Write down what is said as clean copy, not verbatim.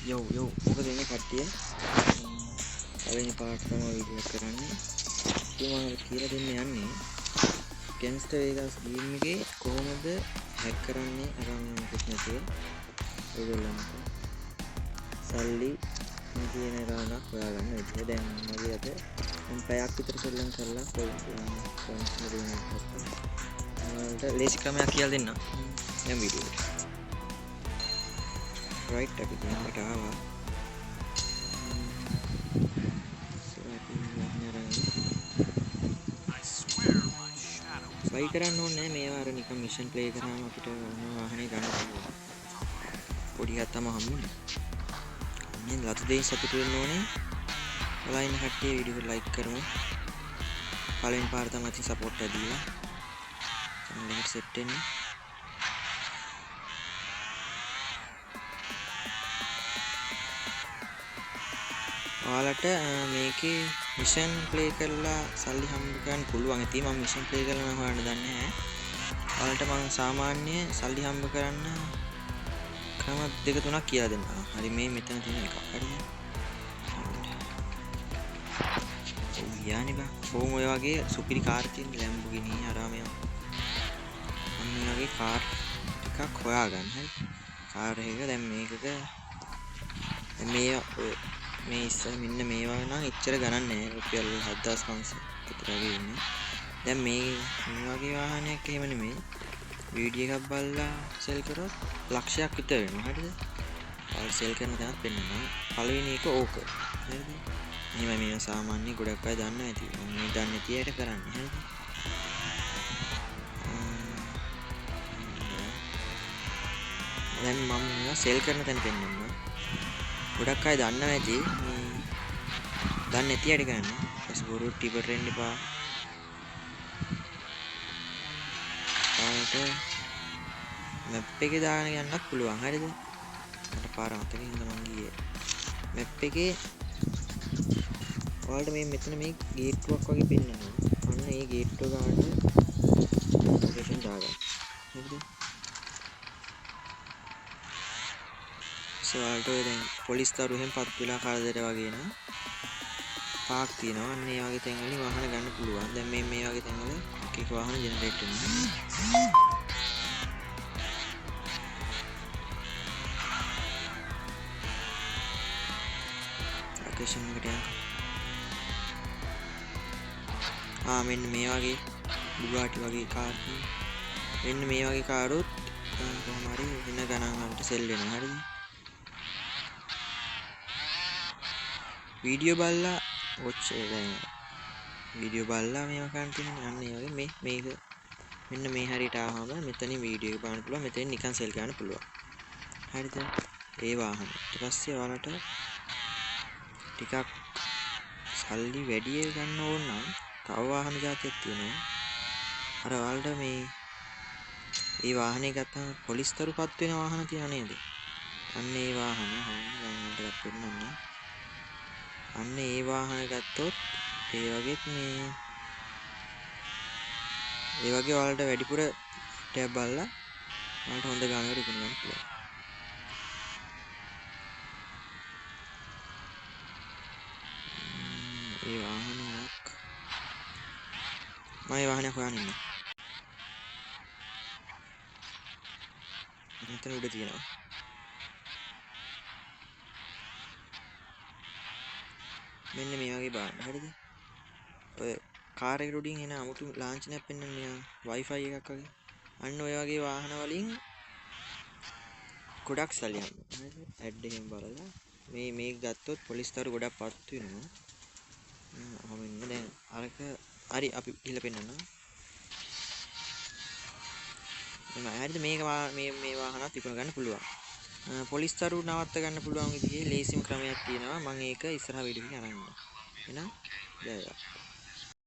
යෝ මොකද වෙන්නේ කට්ටිය? පළවෙනි පාර්ට් තමයි වීඩියෝ එක කරන්නේ. ඉතින් මම කියලා දෙන්න යන්නේ Gangster Vegas ගේම් එකේ කොහොමද හැක් කරන්නේ අරන් මොකද නැතුව ඔයගොල්ලන්ට සල්ලි තියෙන රාගක් හොයාගන්න විදිහ. දැන් මගේ අද මම පැයක් විතර සෙල්ලම් කරලා කොයින්ස් හරියන්නේ නැත්නම් ඔයාලට ලේසි ක්‍රමයක් කියලා දෙන්න. දැන් වීඩියෝ එක රයිට් අපි ගේමකට ආවා. බයි කරන්න ඕනේ මේවා අර නිකන් මිෂන් ප්ලේ කරාම අපිට වාහනේ ගන්න පුළුවන්. පොඩි එකක් තමයි හම්බුනේ. මේ ලතු දෙයින් සතුටු වෙන්න ඕනේ. ඔයාලා ඉන්න කට්ටිය වීඩියෝ එක ලයික් කරමු. පළවෙනි පාර තමයි ඉතින් සපෝට් එක දීලා. channel එකට සෙට් වෙන්න. ඔයාලට මේකේ මිෂන් ප්ලේ කරලා සල්ලි හම්බ කරන්න පුළුවන්. ඉතින් මම මිෂන් ප්ලේ කරලා නම් හොයන්න දන්නේ නැහැ. ඔයාලට මම සාමාන්‍ය සල්ලි හම්බ කරන්න ක්‍රම දෙක තුනක් කියලා දෙන්නම්. හරි මේ මෙතන තියෙන එක. හරිද? ඔව් යන්නේ බා. කොහොම ඔය වගේ සුපිරි කාර් තියෙන Lamborghini අරාමයක්. අන්න මේ වගේ කාර් ටිකක් හොයාගන්න. හරි. කාර් එක දැන් මේකක මේ ඉස්සර මෙන්න මේවා නම් එච්චර ගණන් නැහැ. රුපියල් 7500 විතර වගේ ඉන්නේ. දැන් මේ වගේ වාහනයක් එහෙම නෙමෙයි. වීඩියෝ එකක් බලලා සෙල් කරොත් ලක්ෂයක් විතර වෙනවා. හරිද? ඔයාලා සෙල් කරන තැනක් පෙන්නනවා. පළවෙනි එක ඕක. හරිද? එහෙම මේ සාමාන්‍ය ගොඩක් අය දන්නවා ඇති. මම මේ දන්නේ නැති අයට කරන්නේ. හරිද? දැන් මම සෙල් කරන තැන පෙන්නන්නම්. ගොඩක් අය දන්නවා ඇති. දන්නේ නැති අයට කරන්නේ. ඊට බොරු ටිබර් වෙන්න එපා. මැප් එකේ දාගෙන යන්නත් පුළුවන්. හරිද? මට පාර මතකෙ ඉඳලා මං ගියේ. මැප් එකේ ඔයාලට මේ මෙතන මේ ගේට්ටුවක් වගේ පෙන්නනවා. අන්න ඒ ගේට්ටුව ගානට ලොකේෂන් දාගන්න. හරිද? ඔයාලට දැන් පොලිස් දරු එහෙම පත් වෙලා කරදර වගේ නම් පාක් තියෙනවා. අන්න ඒ වගේ තැන් වලින් වාහන ගන්න පුළුවන්. දැන් මේ වගේ තැන් වල එක එක වාහන ජෙනරේට් වෙනවා. ලොකේෂන් එකට යන්න. මෙන්න මේ වගේ බුගාටි වගේ කාර් මෙන්න මේ වගේ කාරොත් කොහොම හරි වෙන ගණන් වලට සෙල් වෙනවා. හරිද? වීඩියෝ බලලා වොච් දැන් වීඩියෝ බලලා මේවා කරන් තියෙනවා. අන්න ඒ වගේ මේක මෙන්න මේ හරියට ආවම මෙතනින් වීඩියෝ එක බලන්න පුළුවන්. මෙතනින් නිකන් සෙල් ගන්න පුළුවන්. හරිද? ඒ වාහන. ඊට පස්සේ ඔයාලට ටිකක් සල්ලි වැඩි ගන්න ඕන නම් තව වාහන జాතියක් තියෙනවා. අර ඔයාලට මේ වාහනේ ගත්තාම පොලිස් තරුපත් වෙන වාහන තියෙන නේද? අන්න ඒ වාහන වලට ගන්න. අන්න ඒ වාහන ගත්තොත් ඒ වගේත් ඒ වගේ ඔයාලට වැඩිපුර ටැබ් බලලා ඔයාලට හොඳ ගානකට ඉගෙන ගන්න පුළුවන්. ඒ වාහනයක් මම ඒ වාහනයක් හොයන්න ඉන්නවා. මෙතන උඩ තියෙනවා. මෙන්න මේ වගේ බාන්න. හරිද? ඔය කාර් එකට උඩින් එන 아무තු ලාන්චනයක් පෙන්වන්නේ නිකන් Wi-Fi එකක් වගේ. අන්න ඔය වගේ වාහන වලින් ගොඩක් සල්ලි හම්බෙනවා. හරිද? ඇඩ් එකෙන් බලලා මේක ගත්තොත් පොලිස් තරු ගොඩක් පත් වෙනවා. මෙන්න දැන් අරක හරි අපි ගිහලා පෙන්නනවා. හරිද? මේක මේ වාහනත් විකුණ ගන්න පුළුවන්. පොලිස් තරු නවත්ත ගන්න පුළුවන් විදිහේ ලේසිම ක්‍රමයක් තියෙනවා. මම ඒක ඉස්සරහ වීඩියෝ එකේ අරන් ඉන්නවා. එහෙනම් ජය වේවා.